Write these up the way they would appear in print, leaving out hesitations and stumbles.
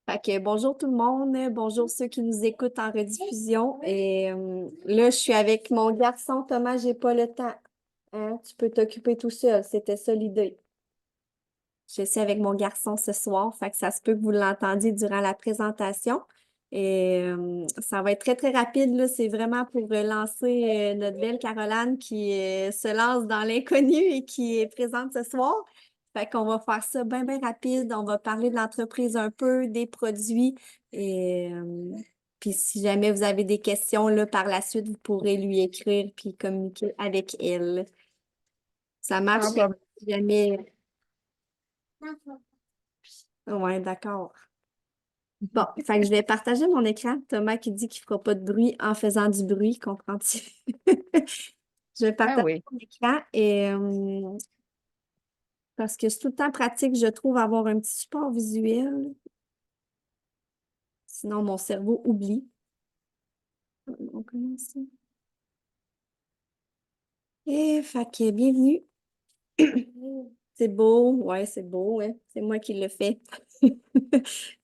Fait que bonjour tout le monde, bonjour ceux qui nous écoutent en rediffusion. Là, je suis avec mon garçon Thomas, j'ai pas le temps. Hein? Tu peux t'occuper tout seul, c'était ça l'idée. Je suis avec mon garçon ce soir, fait que ça se peut que vous l'entendiez durant la présentation. Ça va être très, très rapide, là. C'est vraiment pour lancer notre belle Caroline qui se lance dans l'inconnu et qui est présente ce soir. Fait qu'on va faire ça bien, bien rapide. On va parler de l'entreprise un peu, des produits. Et puis si jamais vous avez des questions là, par la suite, vous pourrez lui écrire puis communiquer avec elle. Ça marche Sans problème. si jamais. Ouais, d'accord. Bon, fait que je vais partager mon écran. Thomas qui dit qu'il fera pas de bruit en faisant du bruit, comprends-tu? Je vais Ah partager oui. mon écran parce que c'est tout le temps pratique, je trouve, avoir un petit support visuel. Sinon, mon cerveau oublie. On commence. Et fait que bienvenue. C'est beau, ouais, c'est beau, ouais. C'est moi qui le fais.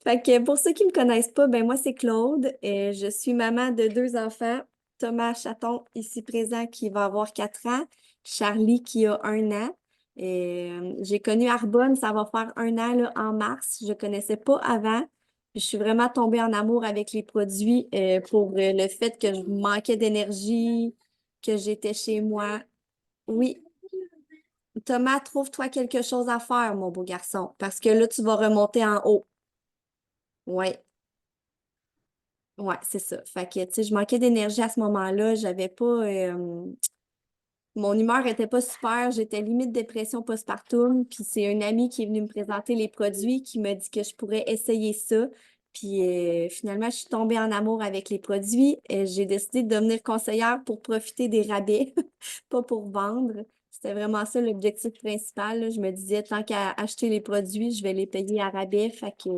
Fait que pour ceux qui me connaissent pas, ben moi c'est Claude. Je suis maman de deux enfants. Thomas Chaton, ici présent, qui va avoir 4 ans. Charlie, qui a 1 an. J'ai connu Arbonne, ça va faire 1 an là, en mars. Je connaissais pas avant. Puis je suis vraiment tombée en amour avec les produits pour le fait que je manquais d'énergie, que j'étais chez moi. Oui, Thomas, trouve-toi quelque chose à faire, mon beau garçon, parce que là, tu vas remonter en haut. Ouais, ouais, c'est ça. Fait que, tu sais, je manquais d'énergie à ce moment-là. J'avais pas. Mon humeur était pas super. J'étais limite dépression postpartum. Puis c'est un ami qui est venu me présenter les produits, qui m'a dit que je pourrais essayer ça. Puis finalement, je suis tombée en amour avec les produits. J'ai décidé de devenir conseillère pour profiter des rabais, pas pour vendre. C'était vraiment ça l'objectif principal, là. Je me disais, tant qu'à acheter les produits, je vais les payer à rabais. Fait que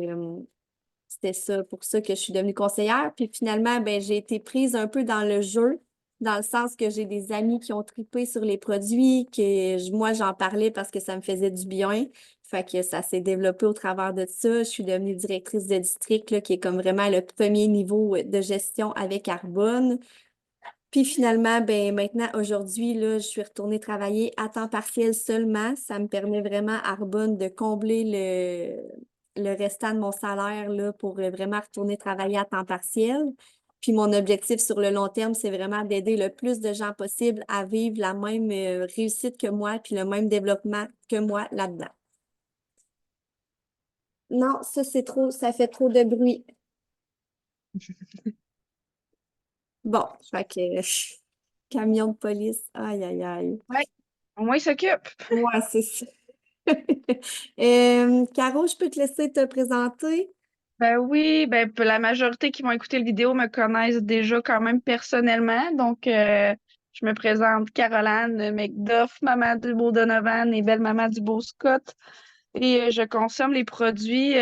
c'était ça pour ça que je suis devenue conseillère. Puis finalement, ben, j'ai été prise un peu dans le jeu, dans le sens que j'ai des amis qui ont trippé sur les produits, moi, j'en parlais parce que ça me faisait du bien. Fait que ça s'est développé au travers de ça. Je suis devenue directrice de district, là, qui est comme vraiment le premier niveau de gestion avec Arbonne. Puis finalement, ben maintenant, aujourd'hui, là, je suis retournée travailler à temps partiel seulement. Ça me permet vraiment, Arbonne, de combler le restant de mon salaire là, pour vraiment retourner travailler à temps partiel. Puis mon objectif sur le long terme, c'est vraiment d'aider le plus de gens possible à vivre la même réussite que moi, puis le même développement que moi là-dedans. Non, ça c'est trop, ça fait trop de bruit. Bon, fait que camion de police, aïe aïe aïe. Ouais. Au moins, il s'occupe. Ouais, c'est ça. Caro, je peux te laisser te présenter? Ben oui, ben la majorité qui vont écouter le vidéo me connaissent déjà quand même personnellement. Donc, je me présente Caroline McDuff, maman du beau Donovan et belle maman du beau Scott. Et je consomme les produits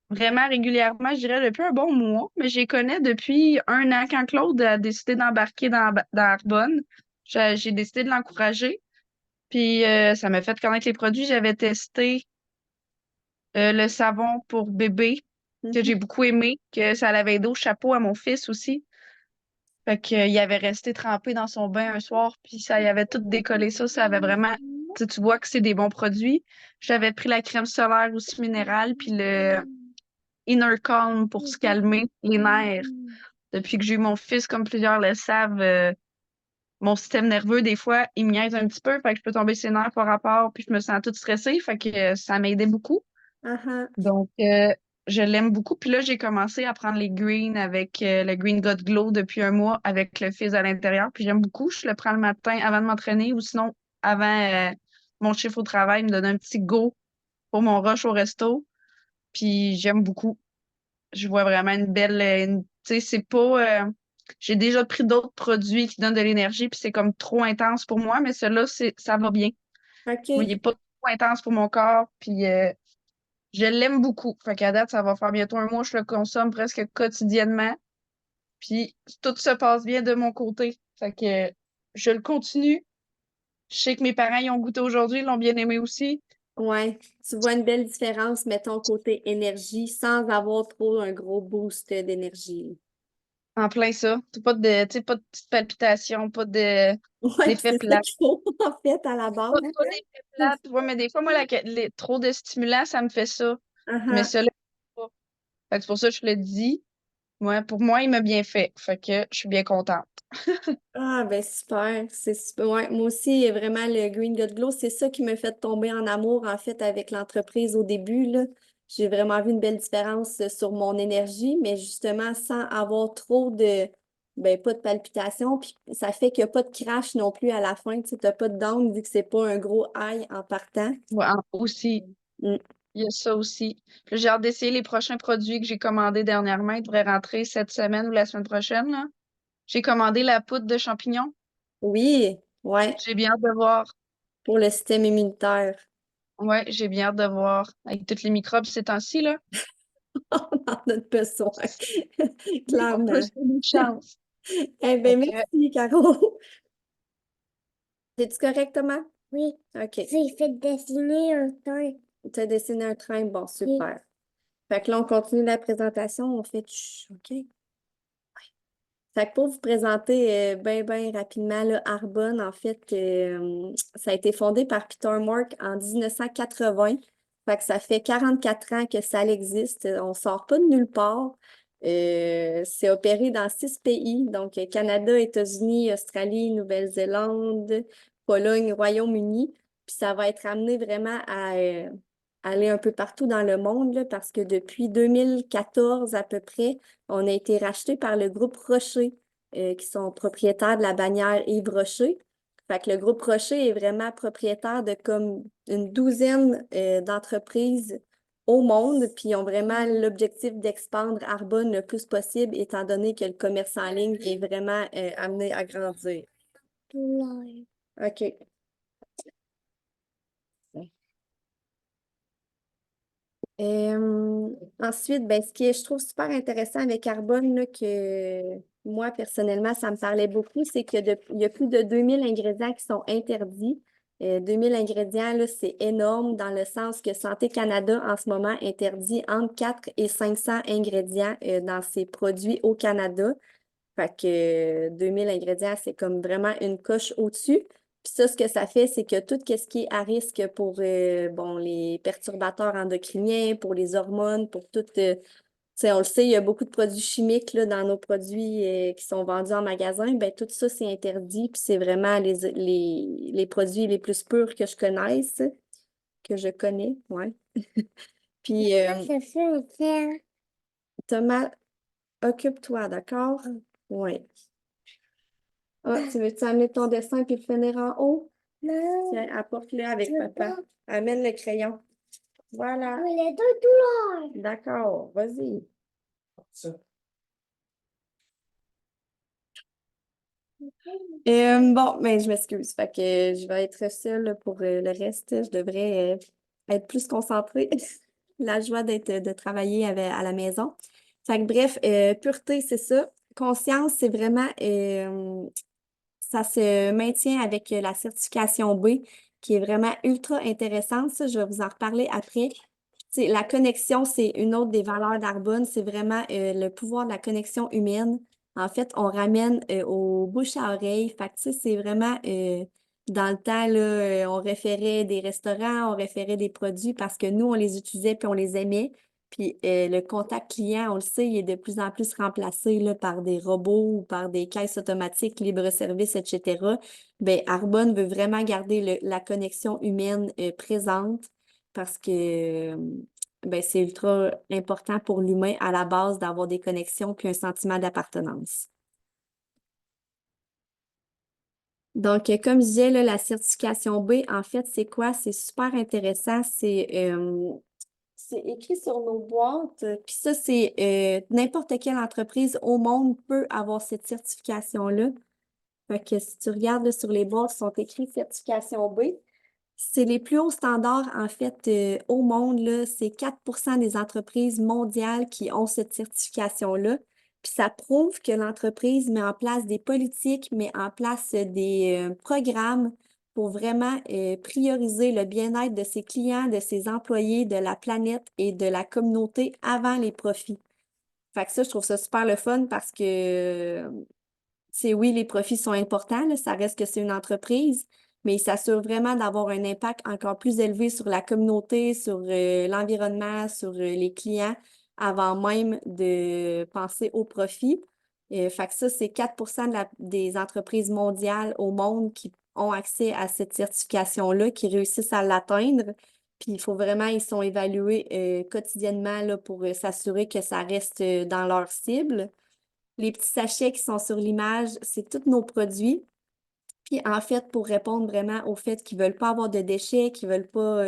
vraiment régulièrement, je dirais depuis un bon mois, mais je les connais depuis 1 an quand Claude a décidé d'embarquer dans Arbonne. J'ai décidé de l'encourager. Puis ça m'a fait connaître les produits. J'avais testé le savon pour bébé, que Mhm. j'ai beaucoup aimé, que ça l'avait aidé au chapeau à mon fils aussi. Fait que, il avait resté trempé dans son bain un soir, puis ça y avait tout décollé ça. Ça avait vraiment. Tu vois que c'est des bons produits. J'avais pris la crème solaire aussi minérale, puis le Inner Calm pour se calmer les nerfs. Depuis que j'ai eu mon fils, comme plusieurs le savent, mon système nerveux, des fois, il me niaise un petit peu, fait que je peux tomber ses nerfs par rapport, puis je me sens toute stressée, fait que ça m'aidait beaucoup. Ah, ah. Donc, je l'aime beaucoup. Puis là, j'ai commencé à prendre les greens avec le Green God Glow depuis un mois avec le fizz à l'intérieur. Puis j'aime beaucoup. Je le prends le matin avant de m'entraîner ou sinon avant mon chiffre au travail, il me donne un petit go pour mon rush au resto. Puis j'aime beaucoup. Je vois vraiment une belle. Tu sais, c'est pas. J'ai déjà pris d'autres produits qui donnent de l'énergie, puis c'est comme trop intense pour moi, mais celui-là, ça va bien. Moi, il OK. est pas trop intense pour mon corps, puis je l'aime beaucoup. Fait qu'à date, ça va faire bientôt un mois, je le consomme presque quotidiennement. Puis tout se passe bien de mon côté. Fait que je le continue. Je sais que mes parents y ont goûté aujourd'hui, ils l'ont bien aimé aussi. Ouais, tu vois une belle différence, mettons, côté énergie, sans avoir trop un gros boost d'énergie. En plein ça. T'as pas de, tu sais, pas de petites palpitations, pas Ouais, puis d'effets c'est ça plats. qu'il faut, en fait, à la base. Pas d'effets plats. Ouais, mais des fois, moi, trop de stimulants, ça me fait ça. Mais Uh-huh. ça, là, pas. Fait que c'est pour ça que je le dis. Ouais, pour moi, il m'a bien fait. Fait que je suis bien contente. Ah, ben super, c'est super. Ouais, moi aussi, vraiment, le Green God Glow, c'est ça qui m'a fait tomber en amour, en fait, avec l'entreprise au début, là. J'ai vraiment vu une belle différence sur mon énergie, mais justement, sans avoir trop ben, pas de palpitations, puis ça fait qu'il n'y a pas de crash non plus à la fin, tu sais, t'as pas de down, vu que c'est pas un gros high en partant. Ouais, aussi. Mm. Il y a ça aussi. Puis j'ai hâte d'essayer les prochains produits que j'ai commandés dernièrement. Ils devraient rentrer cette semaine ou la semaine prochaine, là. J'ai commandé la poudre de champignons. Oui, ouais, J'ai bien hâte de voir. pour le système immunitaire. Ouais, j'ai bien hâte de voir. Avec tous les microbes ces temps-ci, là. On en a besoin, Oui, on peut clairement. se donner une chance. Eh Fait bien, que, merci, Caro. Es-tu correct, Thomas? Oui. OK. J'ai fait dessiner un train. Tu as dessiné un train. Bon, super. Fait que là, on continue la présentation. On fait OK. Fait que pour vous présenter bien rapidement, là, Arbonne, en fait, ça a été fondé par Peter Mark en 1980. Fait que ça fait 44 ans que ça existe. On sort pas de nulle part. C'est opéré dans 6 pays, donc Canada, États-Unis, Australie, Nouvelle-Zélande, Pologne, Royaume-Uni. Puis ça va être amené vraiment à aller un peu partout dans le monde, là, parce que depuis 2014 à peu près, on a été racheté par le groupe Rocher, qui sont propriétaires de la bannière Yves Rocher. Fait que le groupe Rocher est vraiment propriétaire de comme une douzaine d'entreprises au monde, puis ils ont vraiment l'objectif d'expandre Arbonne le plus possible, étant donné que le commerce en ligne est vraiment amené à grandir. OK. Ensuite, ben, ce que je trouve super intéressant avec Carbone, là, que moi, personnellement, ça me parlait beaucoup, c'est qu'il y a plus de 2000 ingrédients qui sont interdits. 2000 ingrédients, là, c'est énorme dans le sens que Santé Canada, en ce moment, interdit entre 4 et 500 ingrédients dans ses produits au Canada. Fait que 2000 ingrédients, c'est comme vraiment une coche au-dessus. Puis ça, ce que ça fait, c'est que tout ce qui est à risque pour bon, les perturbateurs endocriniens, pour les hormones, pour tout, tu sais, on le sait, il y a beaucoup de produits chimiques là, dans nos produits qui sont vendus en magasin. Ben, tout ça, c'est interdit. Puis c'est vraiment les produits les plus purs que je connaisse, que je connais, ouais. Puis Ça fait un terre. Thomas, occupe-toi, d'accord? Oui. Ah, tu veux-tu amener ton dessin puis le finir en haut? Non. Tiens, apporte-le avec Je veux papa. pas. Amène le crayon. Voilà. Mais les deux douleurs. D'accord, vas-y. Bon, mais je m'excuse. Fait que je vais être seule là, pour le reste. Je devrais être plus concentrée. La joie de travailler à la maison. Fait que bref, pureté, c'est ça. Conscience, c'est vraiment ça se maintient avec la certification B, qui est vraiment ultra intéressante. Ça, je vais vous en reparler après. La connexion, c'est une autre des valeurs d'Arbonne. C'est vraiment le pouvoir de la connexion humaine. En fait, on ramène au bouche à oreille. Fait que, tu sais, c'est vraiment dans le temps, là, on référait des restaurants, on référait des produits parce que nous, on les utilisait puis on les aimait. Puis le contact client, on le sait, il est de plus en plus remplacé là, par des robots ou par des caisses automatiques, libre-service, etc. Ben, Arbonne veut vraiment garder la connexion humaine présente parce que ben, c'est ultra important pour l'humain à la base d'avoir des connexions puis un sentiment d'appartenance. Donc, comme je disais, là, la certification B, en fait, c'est quoi? C'est super intéressant. C'est écrit sur nos boîtes. Puis ça, c'est n'importe quelle entreprise au monde peut avoir cette certification-là. Fait que si tu regardes là, sur les boîtes, sont écrits certification B. C'est les plus hauts standards, en fait, au monde, là. C'est 4 des entreprises mondiales qui ont cette certification-là. Puis ça prouve que l'entreprise met en place des politiques, met en place des programmes pour vraiment prioriser le bien-être de ses clients, de ses employés, de la planète et de la communauté avant les profits. Fait que ça, je trouve ça super le fun parce que c'est oui, les profits sont importants, là, ça reste que c'est une entreprise, mais il s'assure vraiment d'avoir un impact encore plus élevé sur la communauté, sur l'environnement, sur les clients, avant même de penser au profit. Fait que ça, c'est 4 des entreprises mondiales au monde qui ont accès à cette certification-là, qui réussissent à l'atteindre. Puis il faut vraiment, ils sont évalués quotidiennement là, pour s'assurer que ça reste dans leur cible. Les petits sachets qui sont sur l'image, c'est tous nos produits. Puis en fait, pour répondre vraiment au fait qu'ils ne veulent pas avoir de déchets, qu'ils ne veulent pas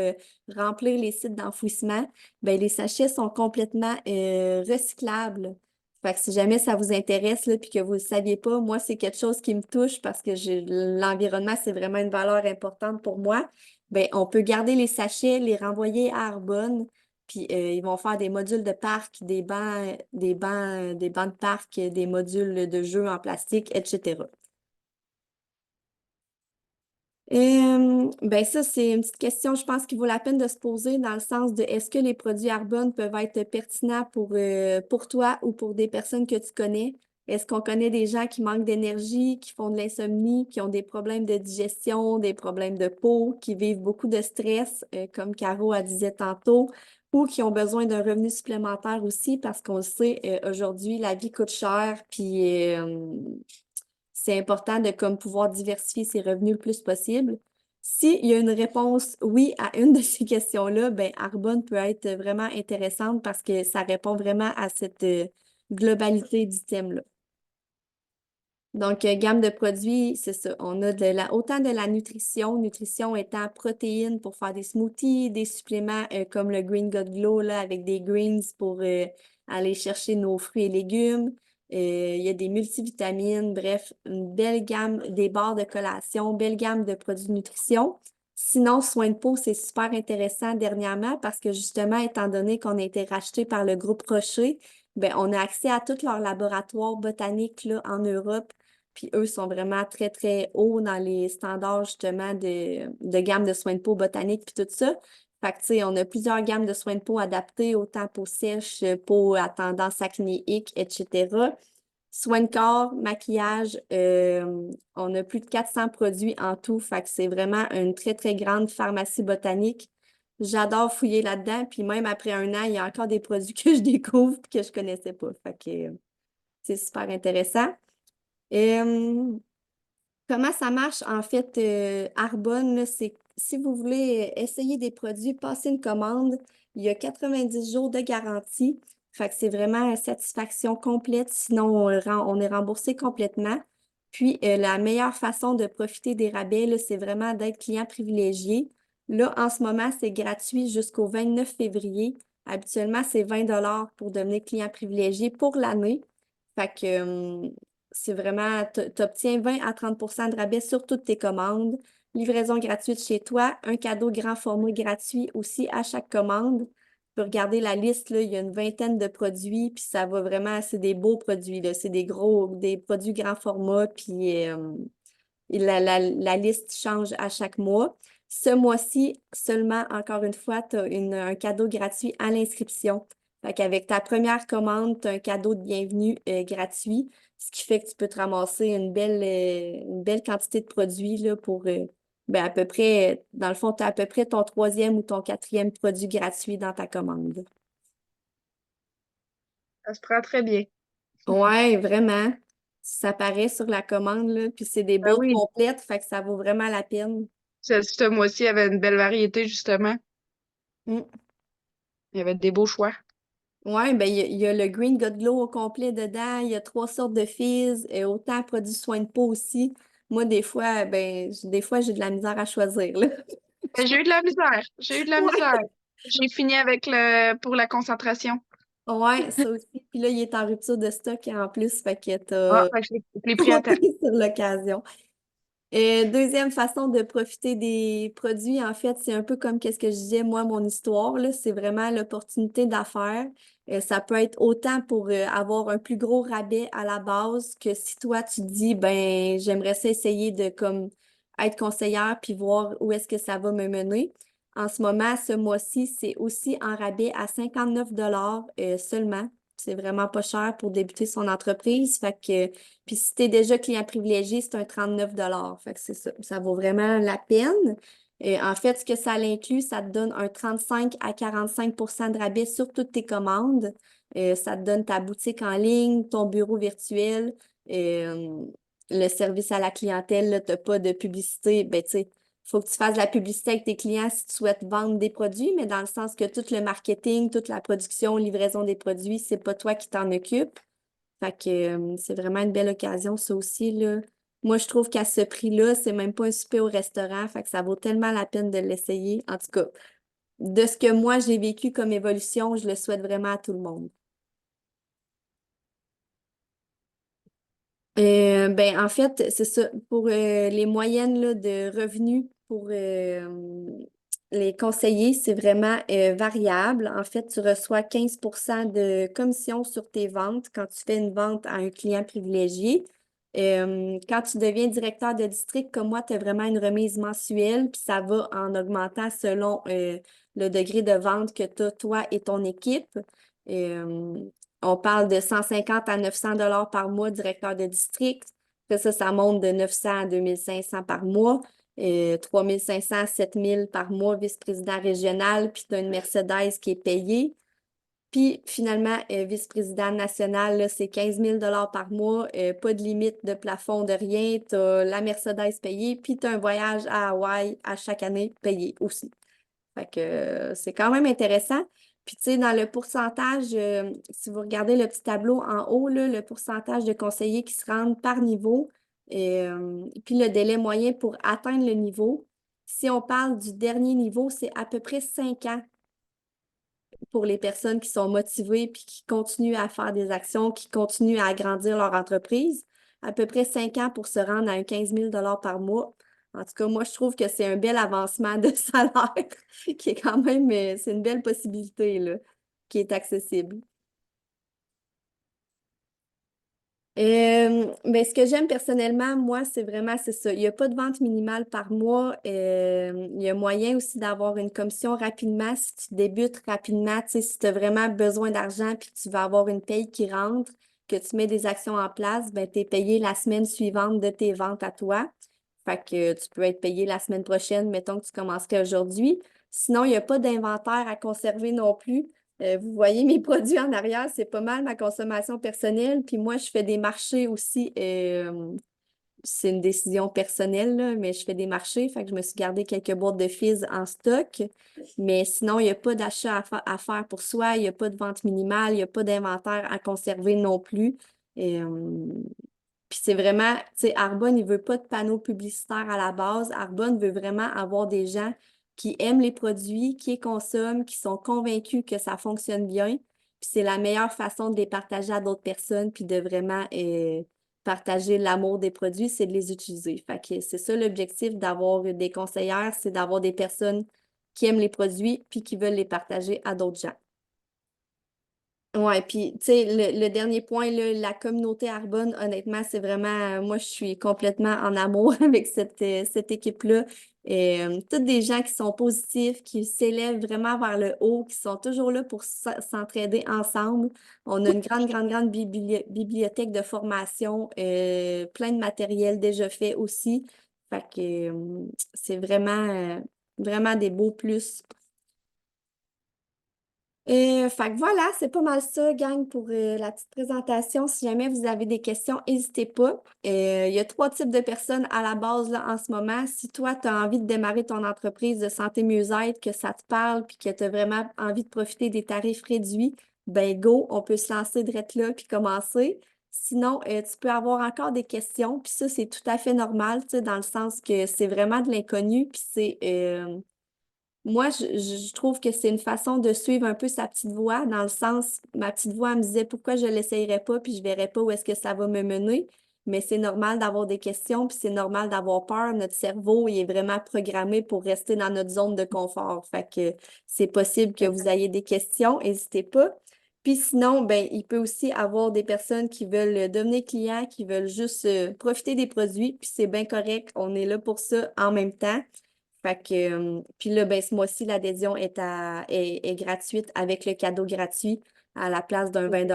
remplir les sites d'enfouissement, ben les sachets sont complètement recyclables. Fait que si jamais ça vous intéresse, là, puis que vous ne le saviez pas, moi, c'est quelque chose qui me touche parce que l'environnement, c'est vraiment une valeur importante pour moi. Ben, on peut garder les sachets, les renvoyer à Arbonne, puis ils vont faire des modules de parc, des bancs de parc, des modules de jeux en plastique, etc. Ben ça, c'est une petite question, je pense, qu'il vaut la peine de se poser dans le sens de est-ce que les produits Arbonne peuvent être pertinents pour toi ou pour des personnes que tu connais? Est-ce qu'on connaît des gens qui manquent d'énergie, qui font de l'insomnie, qui ont des problèmes de digestion, des problèmes de peau, qui vivent beaucoup de stress, comme Caro a disait tantôt, ou qui ont besoin d'un revenu supplémentaire aussi parce qu'on le sait, aujourd'hui, la vie coûte cher, puis c'est important de comme pouvoir diversifier ses revenus le plus possible. S'il y a une réponse oui à une de ces questions-là, ben Arbonne peut être vraiment intéressante parce que ça répond vraiment à cette globalité du thème-là. Donc, gamme de produits, c'est ça. On a autant de la nutrition étant protéines pour faire des smoothies, des suppléments comme le Green God Glow là, avec des greens pour aller chercher nos fruits et légumes. Il y a des multivitamines, bref, une belle gamme, des barres de collation, belle gamme de produits de nutrition. Sinon, soins de peau, c'est super intéressant dernièrement parce que justement, étant donné qu'on a été racheté par le groupe Rocher, ben, on a accès à tous leurs laboratoires botaniques là, en Europe. Puis eux sont vraiment très, très hauts dans les standards justement de gamme de soins de peau botanique puis tout ça. Fait que, tu sais, on a plusieurs gammes de soins de peau adaptées, autant peau sèche, peau à tendance acnéique, etc. Soins de corps, maquillage, on a plus de 400 produits en tout. Fait que c'est vraiment une très, très grande pharmacie botanique. J'adore fouiller là-dedans. Puis même après un an, il y a encore des produits que je découvre et que je connaissais pas. Fait que c'est super intéressant. Euh, Comment ça marche en fait, Arbonne, là, c'est si vous voulez essayer des produits, passez une commande, il y a 90 jours de garantie. Fait que c'est vraiment satisfaction complète, sinon on est remboursé complètement. Puis la meilleure façon de profiter des rabais, là, c'est vraiment d'être client privilégié. Là, en ce moment, c'est gratuit jusqu'au 29 février. Habituellement, c'est 20 $ pour devenir client privilégié pour l'année. Fait que c'est vraiment, tu obtiens 20 à 30 de rabais sur toutes tes commandes, livraison gratuite chez toi, un cadeau grand format gratuit aussi à chaque commande. Tu peux regarder la liste, là, il y a une vingtaine de produits, puis ça va vraiment, c'est des beaux produits, là, c'est des produits grand format, puis et la liste change à chaque mois. Ce mois-ci, seulement, encore une fois, tu as un cadeau gratuit à l'inscription. Fait qu'avec ta première commande, tu as un cadeau de bienvenue gratuit, ce qui fait que tu peux te ramasser une belle quantité de produits là, pour ben, à peu près, dans le fond, tu as à peu près ton troisième ou ton quatrième produit gratuit dans ta commande. Ça se prend très bien. Ouais, vraiment. Ça paraît sur la commande, là, puis c'est des Ben boîtes oui, complètes, fait que ça vaut vraiment la peine. ce mois-ci, il y avait une belle variété, justement. Mm. Il y avait des beaux choix. Ouais, ben il y a le Green God Glow au complet dedans, il y a 3 sortes de fizz, et autant produits soins de peau aussi. Moi, des fois, j'ai de la misère à choisir, là. Ben, j'ai eu de la misère. J'ai eu de la Ouais, misère. J'ai fini avec pour la concentration. ouais, ça aussi. Puis là, il est en rupture de stock en plus, fait que Ah, t'as fait que je l'ai pris à temps. sauté sur l'occasion. Deuxième façon de profiter des produits, en fait, c'est un peu comme qu'est-ce que je disais, moi, mon histoire, là, c'est vraiment l'opportunité d'affaires. Ça peut être autant pour avoir un plus gros rabais à la base que si toi, tu te dis, ben, j'aimerais ça essayer de comme être conseillère puis voir où est-ce que ça va me mener. En ce moment, ce mois-ci, c'est aussi en rabais à 59 seulement. C'est vraiment pas cher pour débuter son entreprise. Fait que, puis si tu es déjà client privilégié, c'est un 39 Fait que c'est ça. Ça vaut vraiment la peine. En fait, ce que ça l'inclut, ça te donne un 35 à 45 de rabais sur toutes tes commandes. Ça te donne ta boutique en ligne, ton bureau virtuel, euh, le service à la clientèle, tu n'as pas de publicité. Ben, tu sais, il faut que tu fasses de la publicité avec tes clients si tu souhaites vendre des produits, mais dans le sens que tout le marketing, toute la production, livraison des produits, c'est pas toi qui t'en occupes. Fait que c'est vraiment une belle occasion, ça aussi, là. Moi, je trouve qu'à ce prix-là, c'est même pas un souper au restaurant, fait que ça vaut tellement la peine de l'essayer. En tout cas, de ce que moi, j'ai vécu comme évolution, je le souhaite vraiment à tout le monde. Ben, en fait, c'est ça. Pour les moyennes là, de revenus pour les conseillers, c'est vraiment variable. En fait, tu reçois 15 de commission sur tes ventes quand tu fais une vente à un client privilégié. Quand tu deviens directeur de district, comme moi, tu as vraiment une remise mensuelle, puis ça va en augmentant selon le degré de vente que tu as, toi et ton équipe. Euh, on parle de 150 à 900 par mois, directeur de district. Après ça monte de 900 à 2500 par mois, 3500 à 7000 par mois, vice-président régional, puis tu as une Mercedes qui est payée. Puis finalement, vice-président national, là, c'est 15 000 par mois, pas de limite de plafond de rien. Tu as la Mercedes payée, puis tu as un voyage à Hawaï à chaque année payé aussi. Fait que c'est quand même intéressant. Puis, tu sais, dans le pourcentage, si vous regardez le petit tableau en haut, là, le pourcentage de conseillers qui se rendent par niveau, puis le délai moyen pour atteindre le niveau. Si on parle du dernier niveau, c'est à peu près 5 ans pour les personnes qui sont motivées puis qui continuent à faire des actions, qui continuent à agrandir leur entreprise. À peu près 5 ans pour se rendre à un 15 000 par mois. En tout cas, moi, je trouve que c'est un bel avancement de salaire qui est quand même, c'est une belle possibilité là, qui est accessible. Ben, ce que j'aime personnellement, moi, c'est ça. Il n'y a pas de vente minimale par mois. Il y a moyen aussi d'avoir une commission rapidement si tu débutes rapidement. Tu sais, si tu as vraiment besoin d'argent puis que tu vas avoir une paye qui rentre, que tu mets des actions en place, ben, tu es payé la semaine suivante de tes ventes à toi. Fait que tu peux être payé la semaine prochaine, mettons que tu commencerais aujourd'hui. Sinon, il n'y a pas d'inventaire à conserver non plus. Vous voyez mes produits en arrière, c'est pas mal ma consommation personnelle. Puis moi, je fais des marchés aussi. C'est une décision personnelle, là, mais je fais des marchés. Fait que je me suis gardé quelques boîtes de fizz en stock. Mais sinon, il n'y a pas d'achat à faire pour soi. Il n'y a pas de vente minimale. Il n'y a pas d'inventaire à conserver non plus. Puis c'est vraiment, tu sais, Arbonne, il veut pas de panneaux publicitaires à la base. Arbonne veut vraiment avoir des gens qui aiment les produits, qui les consomment, qui sont convaincus que ça fonctionne bien. Puis c'est la meilleure façon de les partager à d'autres personnes, puis de vraiment partager l'amour des produits, c'est de les utiliser. Fait que c'est ça l'objectif d'avoir des conseillères, c'est d'avoir des personnes qui aiment les produits, puis qui veulent les partager à d'autres gens. Ouais, puis tu sais, le dernier point, là, la communauté Arbonne, honnêtement, c'est vraiment, moi, je suis complètement en amour avec cette équipe-là. Toutes des gens qui sont positifs, qui s'élèvent vraiment vers le haut, qui sont toujours là pour s'entraider ensemble. On a une grande bibliothèque de formation, plein de matériel déjà fait aussi. Fait que c'est vraiment des beaux plus. Fait que voilà, c'est pas mal ça, gang, pour la petite présentation. Si jamais vous avez des questions, n'hésitez pas. Il y a 3 types de personnes à la base là, en ce moment. Si toi, tu as envie de démarrer ton entreprise de santé mieux-être, que ça te parle, puis que tu as vraiment envie de profiter des tarifs réduits, ben go, on peut se lancer direct là, puis commencer. Sinon, tu peux avoir encore des questions, puis ça, c'est tout à fait normal, tu sais, dans le sens que c'est vraiment de l'inconnu, puis c'est... moi, je trouve que c'est une façon de suivre un peu sa petite voix, dans le sens, ma petite voix elle me disait pourquoi je ne l'essayerais pas, puis je ne verrais pas où est-ce que ça va me mener. Mais c'est normal d'avoir des questions, puis c'est normal d'avoir peur. Notre cerveau, il est vraiment programmé pour rester dans notre zone de confort. Fait que c'est possible que vous ayez des questions, n'hésitez pas. Puis sinon, ben, il peut aussi avoir des personnes qui veulent devenir clients, qui veulent juste profiter des produits, puis c'est bien correct. On est là pour ça en même temps. Fait que, puis là, ben, ce mois-ci, l'adhésion est gratuite avec le cadeau gratuit à la place d'un 20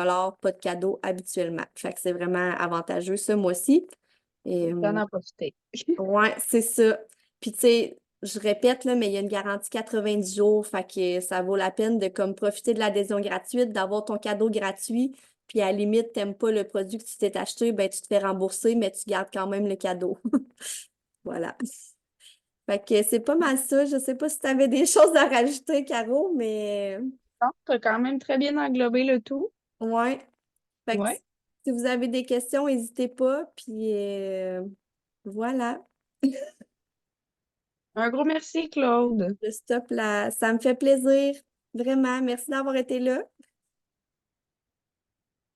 pas de cadeau habituellement. Fait que c'est vraiment avantageux ce mois-ci. Et, D'en en profiter. ouais, c'est ça. Puis tu sais, je répète, là, mais il y a une garantie 90 jours, fait que ça vaut la peine de comme profiter de l'adhésion gratuite, d'avoir ton cadeau gratuit, puis à la limite, t'aimes pas le produit que tu t'es acheté, ben tu te fais rembourser, mais tu gardes quand même le cadeau. Voilà. Fait que c'est pas mal ça. Je sais pas si tu avais des choses à rajouter, Caro, mais Non, t'as quand même très bien englobé le tout. ouais. Fait que Ouais. si vous avez des questions, n'hésitez pas. Puis voilà. Un gros merci, Claude. Je stoppe là. Ça me fait plaisir. Vraiment. Merci d'avoir été là.